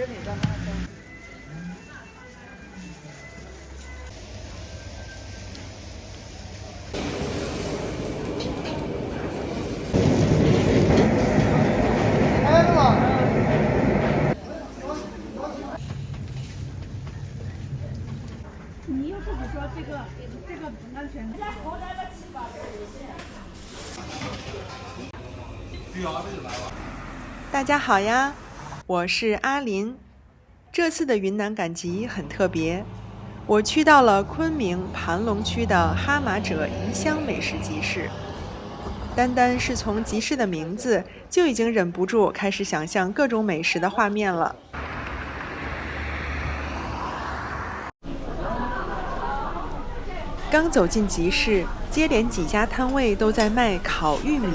你又自己说这个不安全。大家好呀，我是阿林。这次的云南赶集很特别，我去到了昆明盘龙区的哈马者彝乡美食集市。单单是从集市的名字，就已经忍不住开始想象各种美食的画面了。刚走进集市，接连几家摊位都在卖烤玉米。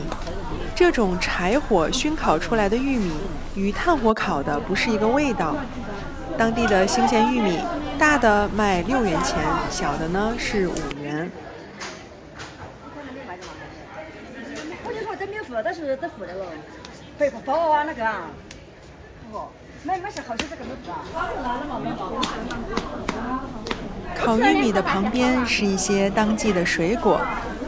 这种柴火熏烤出来的玉米与炭火烤的不是一个味道。当地的新鲜玉米，大的卖6元钱，小的呢是5元。我就说这没有付，但是都付的了。回包啊那个啊，哦，没事，好些这个没付啊。烤玉米的旁边是一些当季的水果，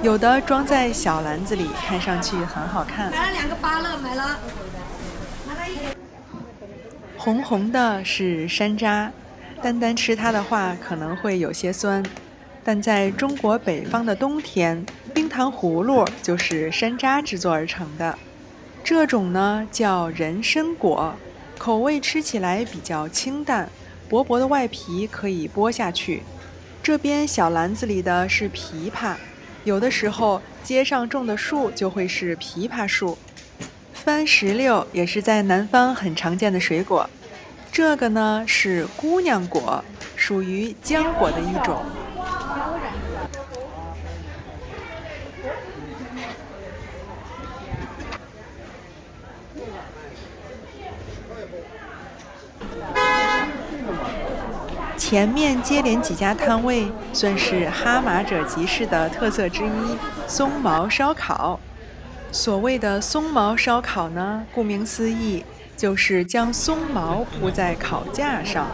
有的装在小篮子里，看上去很好看。买了2个芭乐，买了。红红的是山楂，单单吃它的话可能会有些酸，但在中国北方的冬天，冰糖葫芦就是山楂制作而成的。这种呢叫人参果，口味吃起来比较清淡，薄薄的外皮可以剥下去。这边小篮子里的是枇杷，有的时候街上种的树就会是枇杷树。番石榴也是在南方很常见的水果。这个呢是姑娘果，属于浆果的一种。前面接连几家摊位算是哈马者集市的特色之一——松毛烧烤。所谓的松毛烧烤呢，顾名思义，就是将松毛铺在烤架上，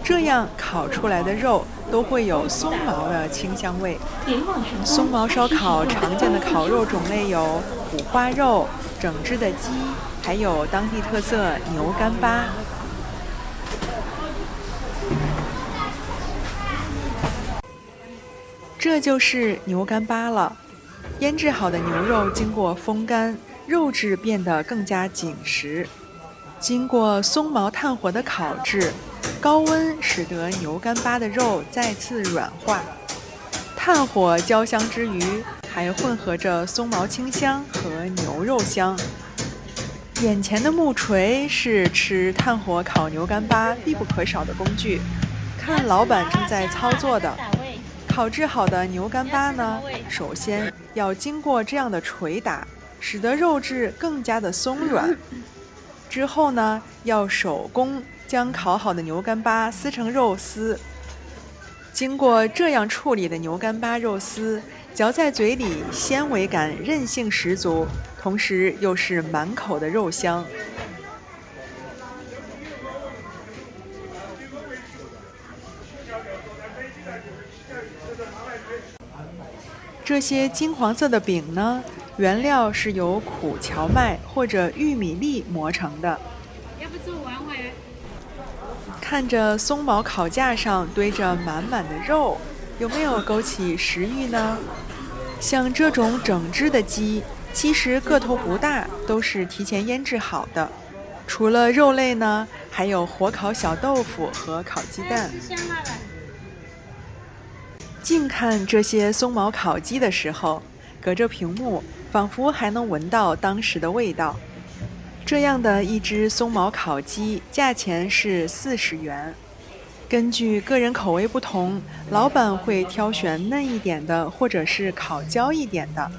这样烤出来的肉都会有松毛的清香味。松毛烧烤常见的烤肉种类有五花肉、整只的鸡，还有当地特色牛干巴。这就是牛干巴了。腌制好的牛肉经过风干，肉质变得更加紧实。经过松毛炭火的烤制，高温使得牛干巴的肉再次软化。炭火焦香之余，还混合着松毛清香和牛肉香。眼前的木锤是吃炭火烤牛干巴必不可少的工具，看老板正在操作的。烤制好的牛干巴呢，首先要经过这样的捶打，使得肉质更加的松软。之后呢，要手工将烤好的牛干巴撕成肉丝。经过这样处理的牛干巴肉丝，嚼在嘴里纤维感韧性十足，同时又是满口的肉香。这些金黄色的饼呢，原料是由苦荞麦或者玉米粒磨成的。要不做完会？看着松毛烤架上堆着满满的肉，有没有勾起食欲呢？像这种整只的鸡，其实个头不大，都是提前腌制好的。除了肉类呢，还有火烤小豆腐和烤鸡蛋。近看这些松毛烤鸡的时候，隔着屏幕仿佛还能闻到当时的味道。这样的一只松毛烤鸡，价钱是40元。根据个人口味不同，老板会挑选嫩一点的，或者是烤焦一点的。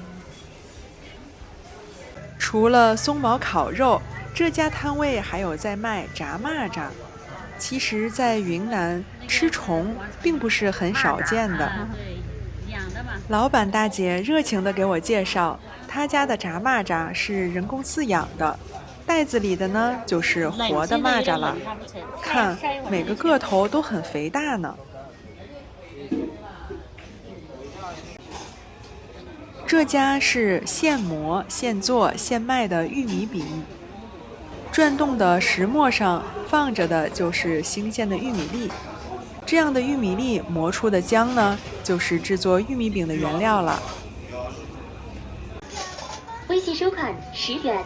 除了松毛烤肉，这家摊位还有在卖炸蚂蚱。其实在云南吃虫并不是很少见的。老板大姐热情地给我介绍，她家的炸蚂蚱是人工饲养的，袋子里的呢，就是活的蚂蚱了。看，每个个头都很肥大呢。这家是现磨现做现卖的玉米饼，转动的石磨上放着的就是新鲜的玉米粒，这样的玉米粒磨出的浆呢，就是制作玉米饼的原料了。微信收款10元。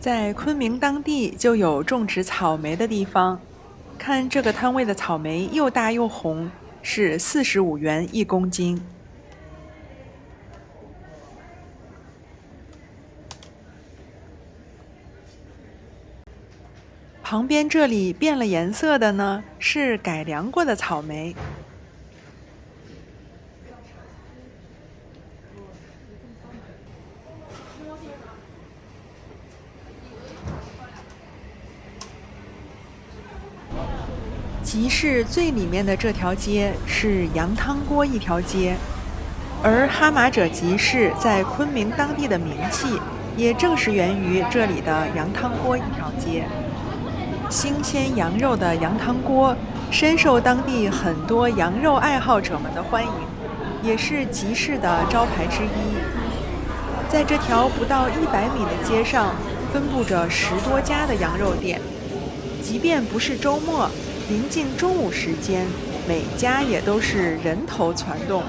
在昆明当地就有种植草莓的地方，看这个摊位的草莓又大又红，是45元1公斤。旁边这里变了颜色的呢，是改良过的草莓。集市最里面的这条街是羊汤锅一条街，而哈马者集市在昆明当地的名气，也正是源于这里的羊汤锅一条街。新鲜羊肉的羊汤锅深受当地很多羊肉爱好者们的欢迎，也是集市的招牌之一。在这条不到100米的街上，分布着10多家的羊肉店，即便不是周末，临近中午时间，每家也都是人头攒动。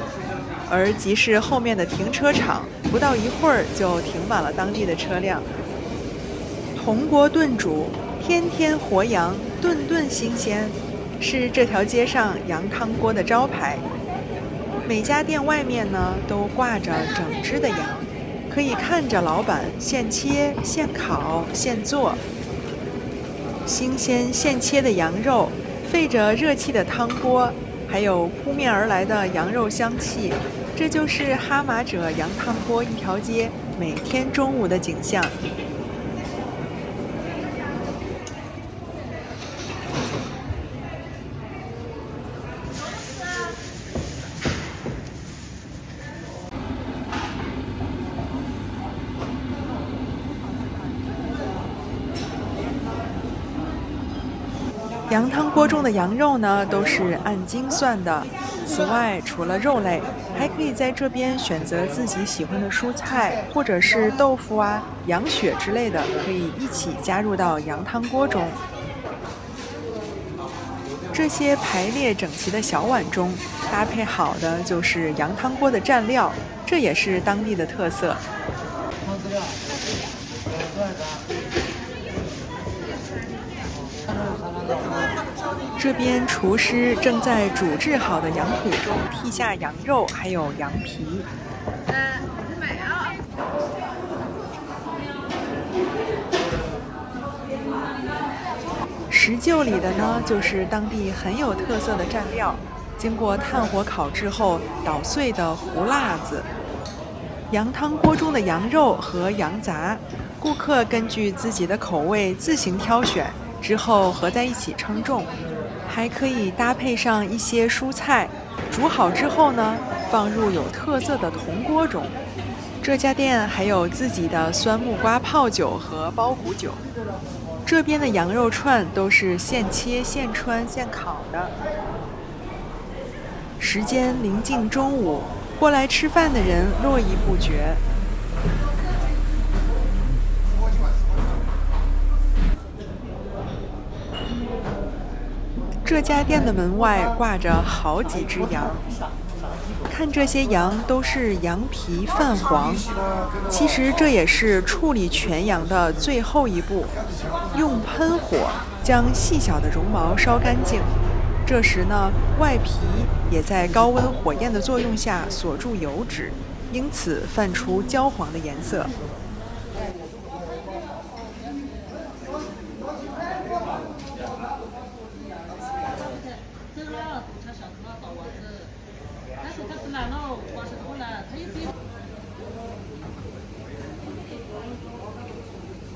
而集市后面的停车场，不到一会儿就停满了当地的车辆。铜锅炖煮，天天活羊，顿顿新鲜，是这条街上羊汤锅的招牌。每家店外面呢，都挂着整只的羊，可以看着老板现切、现烤、现做。新鲜现切的羊肉，沸着热气的汤锅，还有扑面而来的羊肉香气，这就是哈马者羊汤锅一条街每天中午的景象。羊汤锅中的羊肉呢，都是按斤算的。此外，除了肉类，还可以在这边选择自己喜欢的蔬菜，或者是豆腐啊、羊血之类的，可以一起加入到羊汤锅中。这些排列整齐的小碗中，搭配好的就是羊汤锅的蘸料，这也是当地的特色。这边厨师正在煮制好的羊腿中剔下羊肉，还有羊皮。石臼里的呢，就是当地很有特色的蘸料，经过炭火烤制后捣碎的胡辣子。羊汤锅中的羊肉和羊杂，顾客根据自己的口味自行挑选，之后合在一起称重。还可以搭配上一些蔬菜，煮好之后呢，放入有特色的铜锅中。这家店还有自己的酸木瓜泡酒和包谷酒。这边的羊肉串都是现切、现穿、现烤的。时间临近中午，过来吃饭的人络绎不绝。这家店的门外挂着好几只羊，看这些羊都是羊皮泛黄，其实这也是处理全羊的最后一步，用喷火将细小的绒毛烧干净。这时呢，外皮也在高温火焰的作用下锁住油脂，因此泛出焦黄的颜色。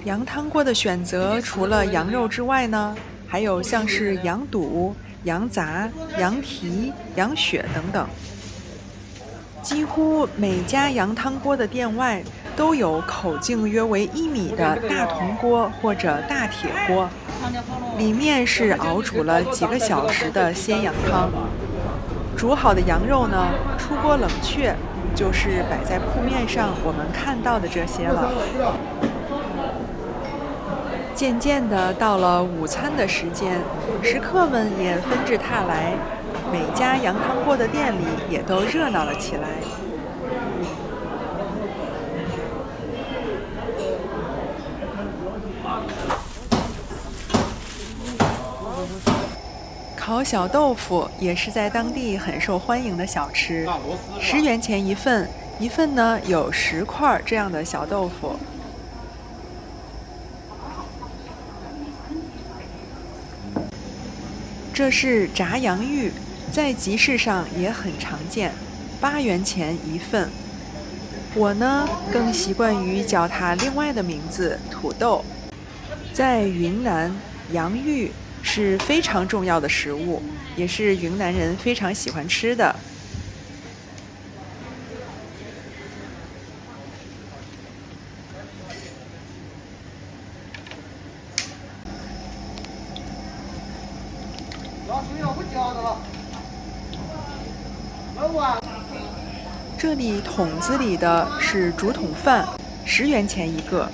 羊汤锅的选择除了羊肉之外呢，还有像是羊肚、羊杂、羊蹄、羊血等等。几乎每家羊汤锅的店外都有口径约为1米的大铜锅或者大铁锅，里面是熬煮了几个小时的鲜羊汤。煮好的羊肉呢，出锅冷却，就是摆在铺面上我们看到的这些了。渐渐的到了午餐的时间，食客们也纷至沓来，每家羊汤锅的店里也都热闹了起来。烤小豆腐也是在当地很受欢迎的小吃，10元钱一份，一份呢有10块这样的小豆腐。这是炸洋芋，在集市上也很常见，8元钱一份。我呢更习惯于叫它另外的名字土豆。在云南，洋芋是非常重要的食物，也是云南人非常喜欢吃的。这里桶子里的是竹筒饭，10元钱一个。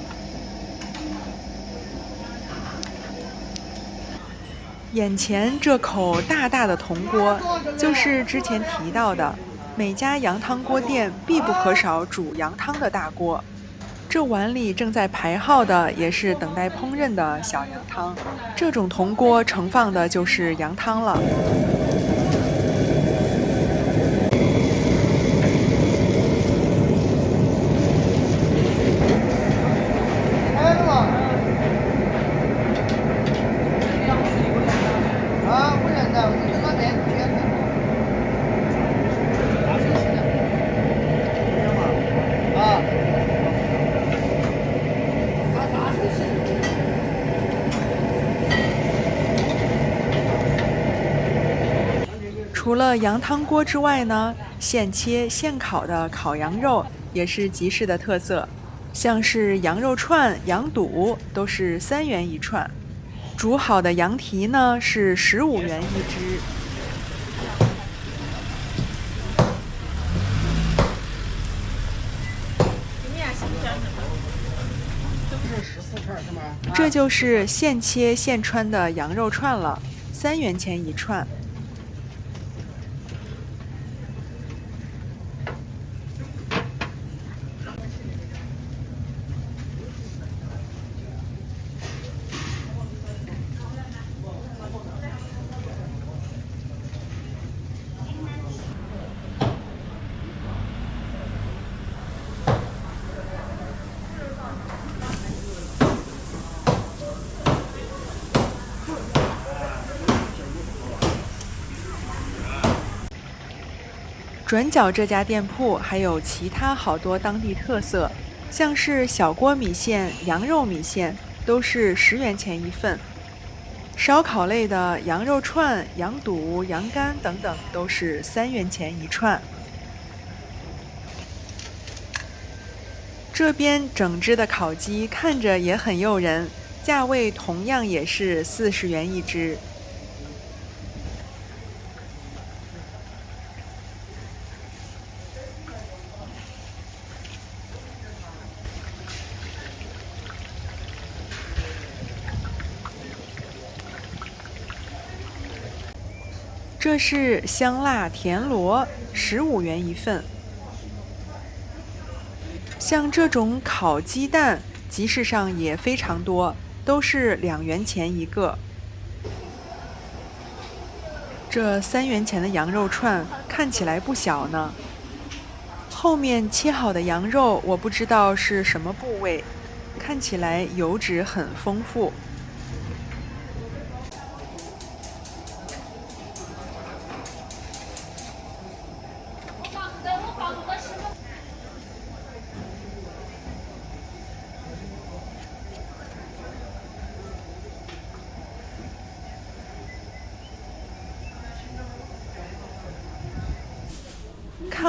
眼前这口大大的铜锅，就是之前提到的每家羊汤锅店必不可少煮羊汤的大锅。这碗里正在排号的也是等待烹饪的小羊汤，这种铜锅盛放的就是羊汤了。除了羊汤锅之外呢，现切现烤的烤羊肉也是集市的特色，像是羊肉串、羊肚都是3元一串，煮好的羊蹄呢是15元一只。这就是现切现穿的羊肉串了，3元钱一串。转角这家店铺还有其他好多当地特色，像是小锅米线、羊肉米线，都是10元钱一份。烧烤类的羊肉串、羊肚、羊肝等等都是3元钱一串。这边整只的烤鸡看着也很诱人，价位同样也是40元一只。这是香辣田螺，15元一份。像这种烤鸡蛋，集市上也非常多，都是2元钱一个。这3元钱的羊肉串看起来不小呢。后面切好的羊肉，我不知道是什么部位，看起来油脂很丰富。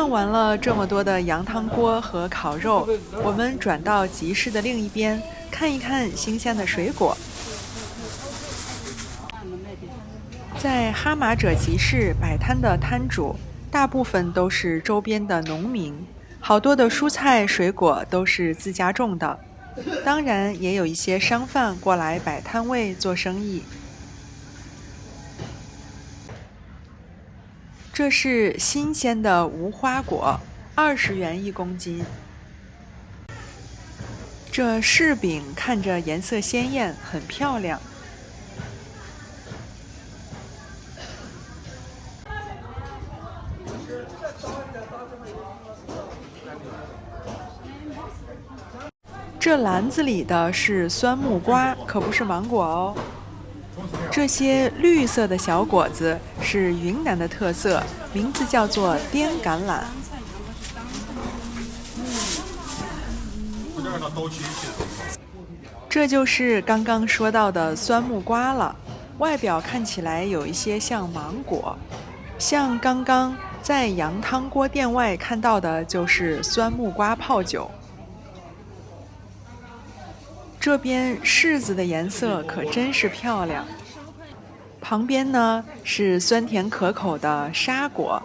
看完了这么多的羊汤锅和烤肉，我们转到集市的另一边，看一看新鲜的水果。在哈马者集市摆摊的摊主，大部分都是周边的农民，好多的蔬菜水果都是自家种的，当然也有一些商贩过来摆摊位做生意。这是新鲜的无花果，20元1公斤。这柿饼看着颜色鲜艳，很漂亮。这篮子里的是酸木瓜，可不是芒果哦。这些绿色的小果子是云南的特色，名字叫做滇橄榄。这就是刚刚说到的酸木瓜了，外表看起来有一些像芒果，像刚刚在羊汤锅店外看到的就是酸木瓜泡酒。这边柿子的颜色可真是漂亮，旁边呢是酸甜可口的沙果。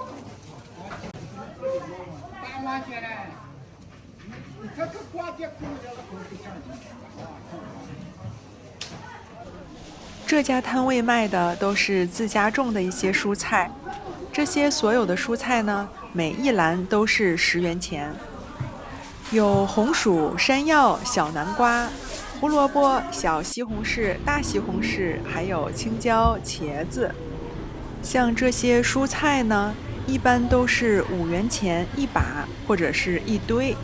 这家摊位卖的都是自家种的一些蔬菜，这些所有的蔬菜呢，每一篮都是10元钱，有红薯、山药、小南瓜、胡萝卜、小西红柿、大西红柿，还有青椒、茄子。像这些蔬菜呢，一般都是5元钱一把，或者是一堆。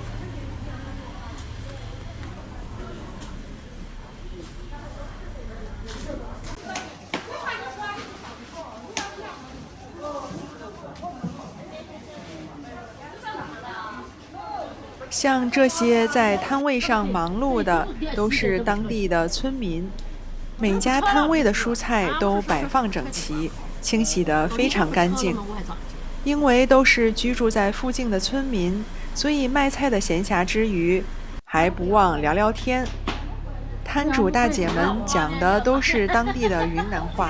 像这些在摊位上忙碌的都是当地的村民，每家摊位的蔬菜都摆放整齐，清洗得非常干净。因为都是居住在附近的村民，所以卖菜的闲暇之余还不忘聊聊天。摊主大姐们讲的都是当地的云南话，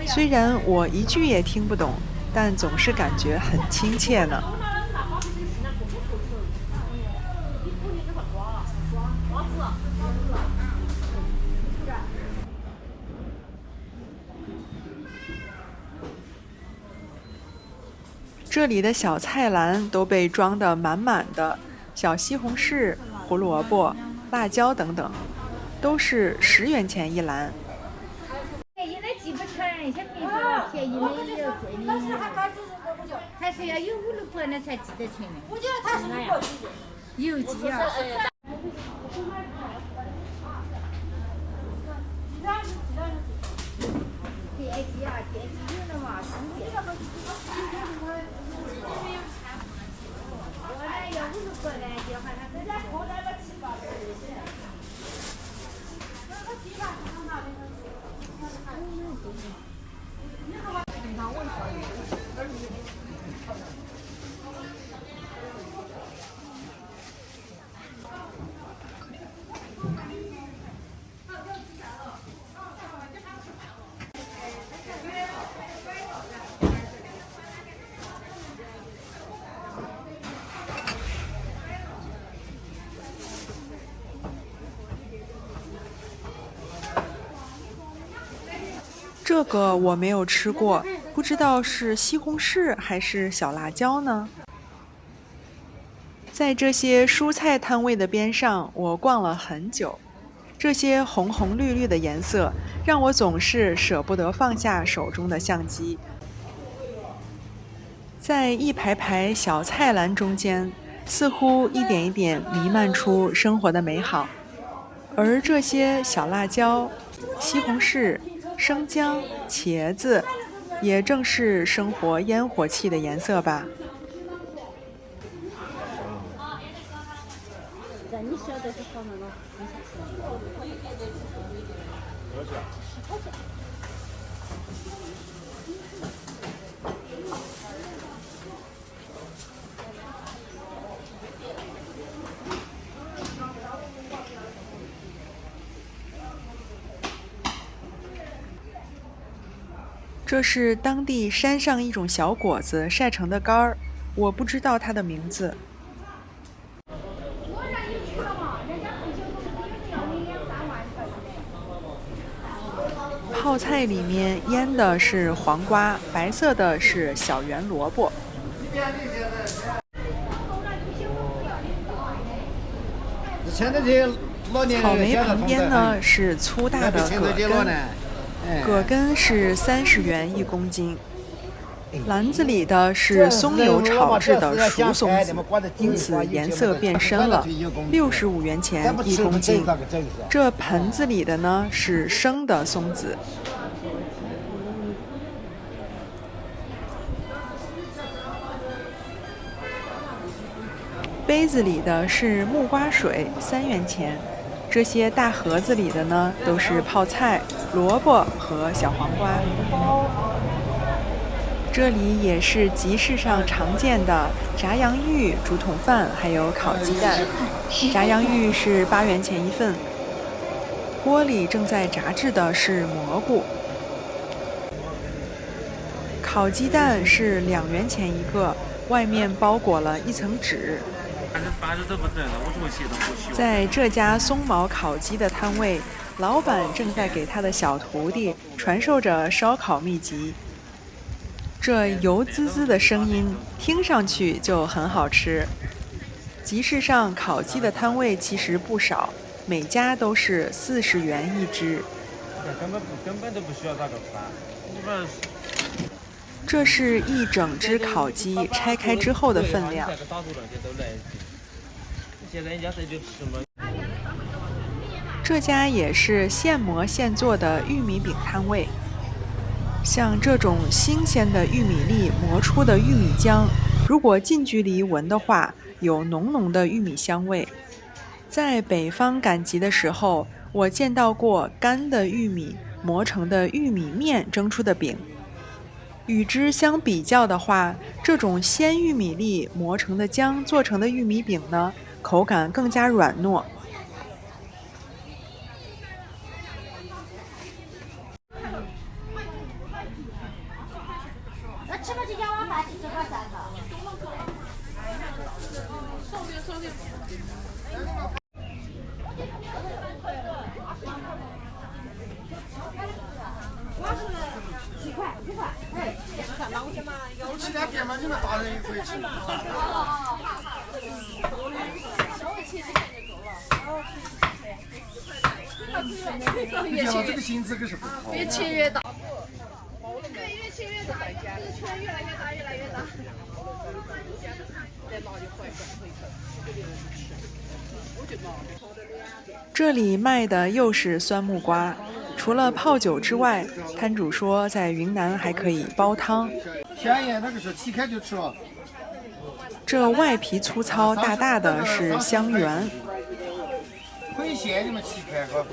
虽然我一句也听不懂，但总是感觉很亲切呢。这里的小菜篮都被装得满满的，小西红柿、胡萝卜、辣椒等等，都是10元钱一篮。便宜的记不成，像别个便宜的也有，贵的也有，还是要有5、6块的才记得清的。我觉得它是有机啊。天气啊，天气热了嘛，我那要5、6块的，就喊他人家过来了7、8块。这个我没有吃过，不知道是西红柿还是小辣椒呢？在这些蔬菜摊位的边上，我逛了很久。这些红红绿绿的颜色，让我总是舍不得放下手中的相机。在一排排小菜篮中间，似乎一点一点弥漫出生活的美好。而这些小辣椒、西红柿、生姜、茄子，也正是生活烟火气的颜色吧。你晓得是好了。这是当地山上一种小果子晒成的干儿，我不知道它的名字。泡菜里面腌的是黄瓜，白色的是小圆萝卜。草莓旁边呢是粗大的葛根，葛根是30元1公斤。篮子里的是松油炒制的熟松子，因此颜色变深了，65元钱1公斤。这盆子里的呢是生的松子。杯子里的是木瓜水，3元钱。这些大盒子里的呢都是泡菜、萝卜和小黄瓜。这里也是集市上常见的炸洋芋、竹筒饭，还有烤鸡蛋。炸洋芋是8元钱1份。锅里正在炸制的是蘑菇。烤鸡蛋是2元钱1个，外面包裹了一层纸。在这家松毛烤鸡的摊位，老板正在给他的小徒弟传授着烧烤秘籍。这油滋滋的声音听上去就很好吃。集市上烤鸡的摊位其实不少，每家都是40元1只。根本都不需要打个饭。这是一整只烤鸡拆开之后的分量。这家也是现磨现做的玉米饼摊位。像这种新鲜的玉米粒磨出的玉米浆，如果近距离闻的话，有浓浓的玉米香味。在北方赶集的时候，我见到过干的玉米磨成的玉米面蒸出的饼。与之相比较的话，这种鲜玉米粒磨成的浆做成的玉米饼呢，口感更加软糯。这个薪资可是不好，越切越大。对，越切越大，圈越来越大，越来越大。这里卖的又是酸木瓜，除了泡酒之外，摊主说在云南还可以煲汤。便宜，那个是切开就吃了。这外皮粗糙大大的是香橼。会咸你们切开和。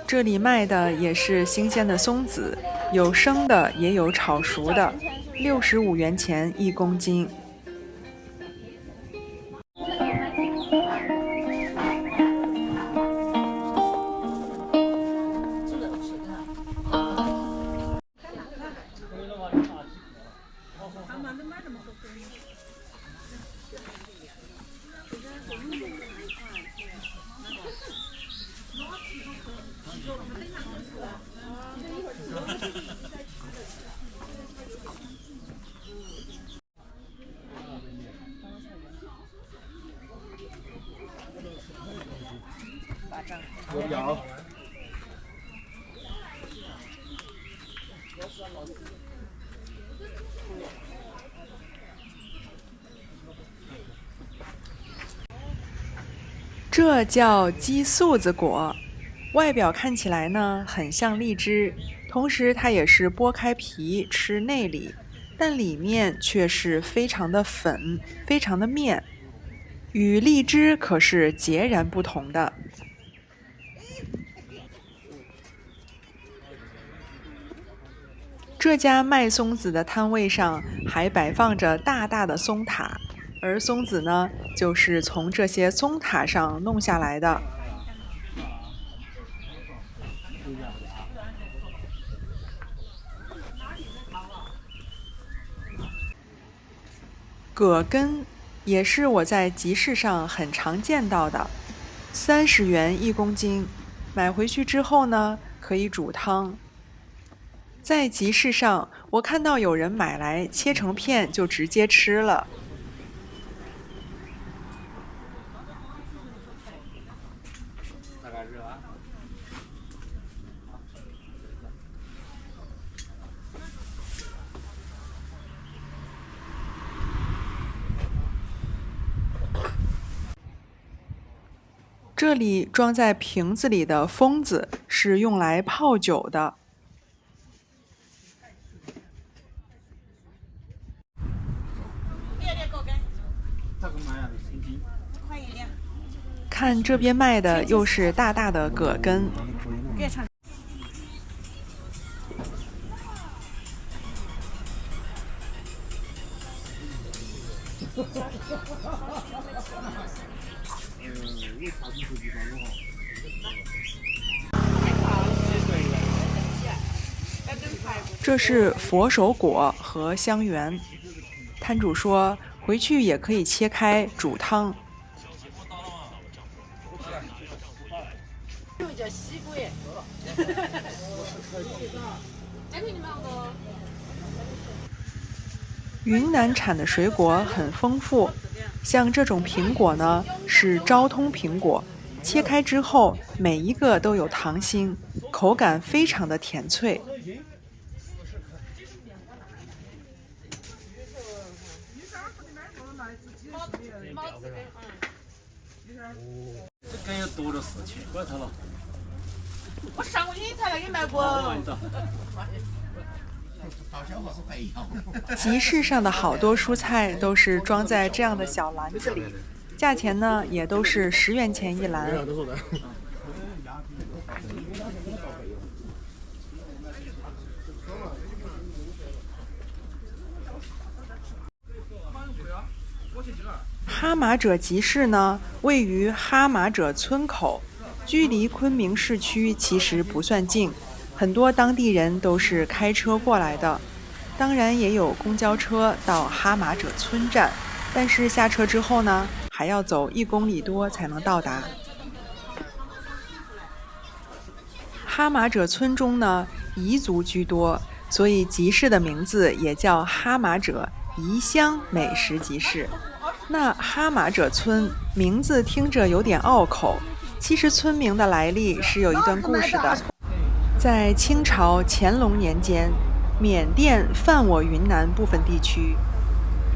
这里卖的也是新鲜的松子，有生的也有炒熟的，65元钱1公斤。有。这叫鸡素子果，外表看起来呢很像荔枝，同时它也是剥开皮吃内里，但里面却是非常的粉，非常的面，与荔枝可是截然不同的。这家卖松子的摊位上还摆放着大大的松塔，而松子呢，就是从这些松塔上弄下来的。葛根也是我在集市上很常见到的，30元1公斤，买回去之后呢，可以煮汤。在集市上，我看到有人买来切成片就直接吃了。这里装在瓶子里的蜂子是用来泡酒的。看这边卖的又是大大的葛根。这是佛手果和香橼，摊主说回去也可以切开煮汤。云南产的水果很丰富，像这种苹果呢是昭通苹果，切开之后每一个都有糖心，口感非常的甜脆。这根要多了4000块头了。我上午你才来给买过。集市上的好多蔬菜都是装在这样的小篮子里，价钱呢也都是10元钱一篮。哈马者集市呢，位于哈马者村口，距离昆明市区其实不算近，很多当地人都是开车过来的。当然也有公交车到哈马者村站，但是下车之后呢，还要走1公里多才能到达。哈马者村中呢，彝族居多，所以集市的名字也叫哈马者彝乡美食集市。那哈马者村名字听着有点拗口，其实村名的来历是有一段故事的。在清朝乾隆年间，缅甸犯我云南部分地区。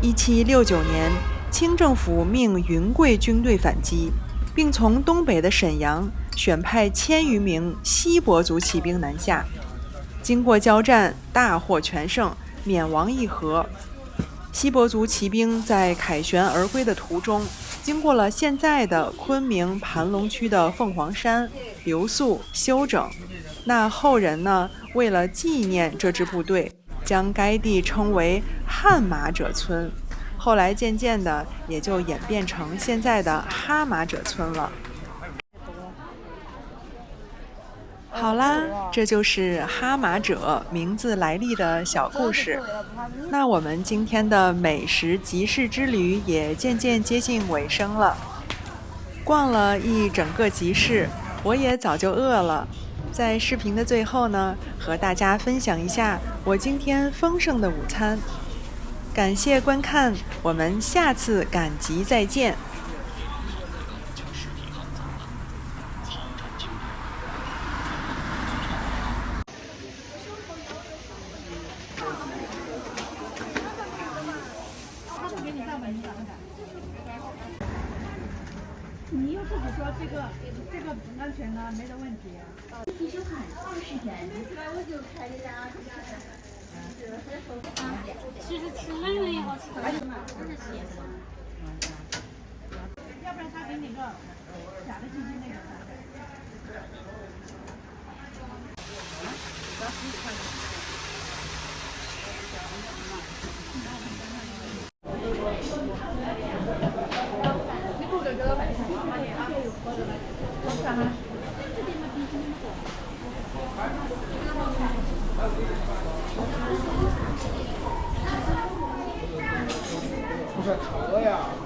1769年，清政府命云贵军队反击，并从东北的沈阳选派1000余名锡伯族骑兵南下。经过交战，大获全胜，缅王议和。锡伯族骑兵在凯旋而归的途中，经过了现在的昆明盘龙区的凤凰山，留宿休整。那后人呢，为了纪念这支部队，将该地称为汉马者村，后来渐渐的也就演变成现在的哈马者村了。好啦，这就是哈马者名字来历的小故事。那我们今天的美食集市之旅也渐渐接近尾声了。逛了一整个集市，我也早就饿了。在视频的最后呢，和大家分享一下我今天丰盛的午餐。感谢观看，我们下次赶集再见。你又自己说这个安全呢，没得问题。必收款20元。其实吃冷了也好吃的嘛，不是咸的。要不然他给你个假的鸡精那个。不是头呀。